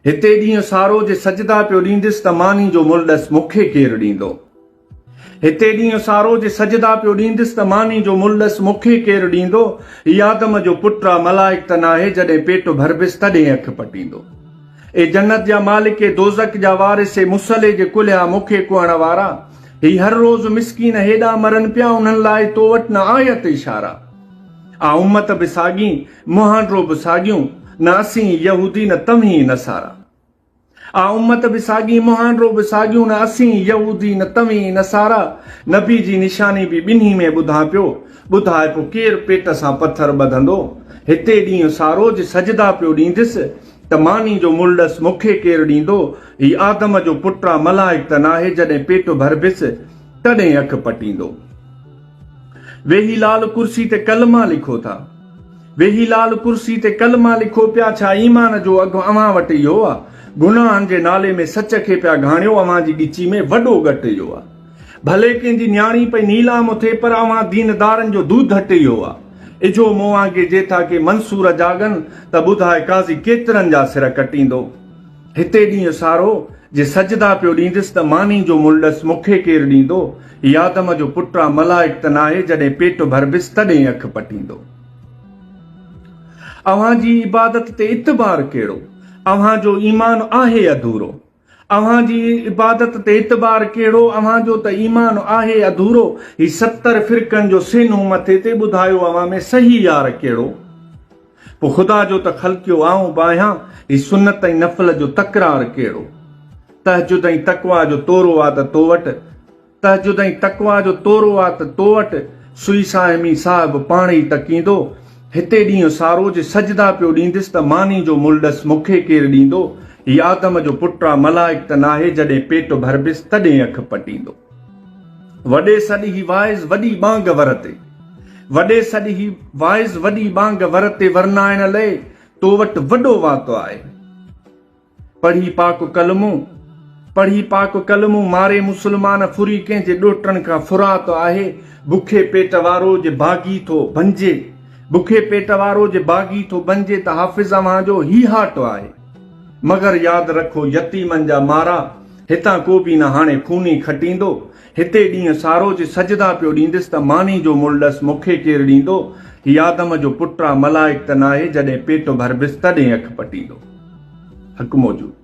हिते ॾींहुं सारो जे सजदा पियो ॾींदुसि त मानी जो मुल्ॾस मूंखे केरु ॾींदो। हिते ॾींहुं सारो जे सजदा पियो ॾींदुसि त मानी जो मुल्ॾस मूंखे केरु ॾींदो। ही आदम जो पुटु आहे मलाइक त नाहे, जॾहिं पेट भरबिस तॾहिं अखि पटींदो। ए जन्नत जा मालिक, दोज़ख जा वारिस, मुसले जे कुलिया मूंखे कुहण वारा, ही हर रोज़ मिसकीन हेॾा मरनि पिया, उन्हनि लाइ तो वटि न आयत इशारा। आ उम्मत बि साॻी, मुहांडो बि साॻियूं, न असीं यहूदी न तव्हीं नसारा। आ उम्मत बि साॻी, मुहांडो बि साॻियूं, न असीं यहूदी न तव्हीं नसारा। नबी जी निशानी बि ॿिन्ही में ॿुधां पियो, ॿुधाए पोइ केरु पेट सां पथर ॿधंदो। हिते ॾींहुं सारो जे सजदा पियो ॾींदुसि त मानी जो मुल्ॾस मूंखे केरु ॾींदो। ही आदम जो पुटु आहे मलाइक त नाहे, जॾहिं पेट भरबिस तॾहिं अखि पटींदो। वेही लाल कुर्सी ते कलमा लिखो था, वेही लाल कुर्सी ते कलमा लिखो पिया, छा ईमान जो अघु अव्हां वटि इहो आहे? गुनाहनि जे नाले में सच खे पिया घाणियो, अव्हां जी ॻिची में वॾो घटि इहो आहे। भले कंहिंजी न्याणी पई नीलाम थिए, पर अव्हां दीनदारनि जो दूध हट इहो आहे। इजो मोआगे जेथा के मंसूर जागनि, त ॿुधाए काज़ी केतिरनि जा सिर कटींदो। हिते ॾींहुं सारो जे सजदा पियो ॾींदुसि त मानी जो मुल्ॾस मूंखे केरु ॾींदो। ही आदम जो पुटु आहे मलाइक त नाहे, जॾहिं पेट भरबिस तॾहिं अखि पटींदो। अव्हां जी इबादत ते इतबार कहिड़ो? अव्हां जो ईमान आहे अधूरो। अव्हां जी इबादत ते इतबार कहिड़ो? अव्हां जो त ईमान आहे अधूरो। ही 70 फिरकनि जो सेनो मथे ते, ॿुधायो अव्हां में सही यार कहिड़ो? पोइ ख़ुदा जो त ख़ल्क़ियो आऊं बाहियां, ही सुन्नत ऐं नफ़ल जो तकरार कहिड़ो? तहजुद ऐं तक़वा जो तोरो आहे त तो वटि, तहजुद ऐं तक़वा जो तोरो आहे त तो वटि, सुई साहिमी साहिब पाण ई तकींदो। हिते ॾींहुं सारो जे सजदा पियो ॾींदुसि त मानी जो मुल्ॾस मूंखे केरु ॾींदो। ही आदम जो पुटु आहे मलाइक त नाहे, जॾहिं पेट भरबिस तॾहिं अखि पटींदो। वॾे सॾी ही वाइज़ वॾी बांग वरते, वॾे सॾी ही वाइज़ वॾी बांग वरते, वरनाइण लाइ तो वटि वॾो वातो आहे। पढ़ी पाक कलमो, पढ़ी पाक कलमो, मारे मुस्लमान फुरी कंहिंजे ॾोटनि खां फुरात आहे। बुखे पेट वारो जे बागी थो बंजे, बुखे पेट वारो जे बागी थो बंजे, त हाफ़िज़ अव्हां जो ही हाटो आहे। मगर यादि रखो यतीमनि जा मारा, हितां को बि न हाणे खूनी खटींदो। हिते ॾींहुं सारो जे सजदा पियो ॾींदुसि त मानी जो मुल्ॾस मूंखे केरु ॾींदो। ही आदम जो पुटु आहे मलाइक त नाहे, जॾहिं पेट भरबिस तॾहिं अखि पटींदो। हक़ मौजूद।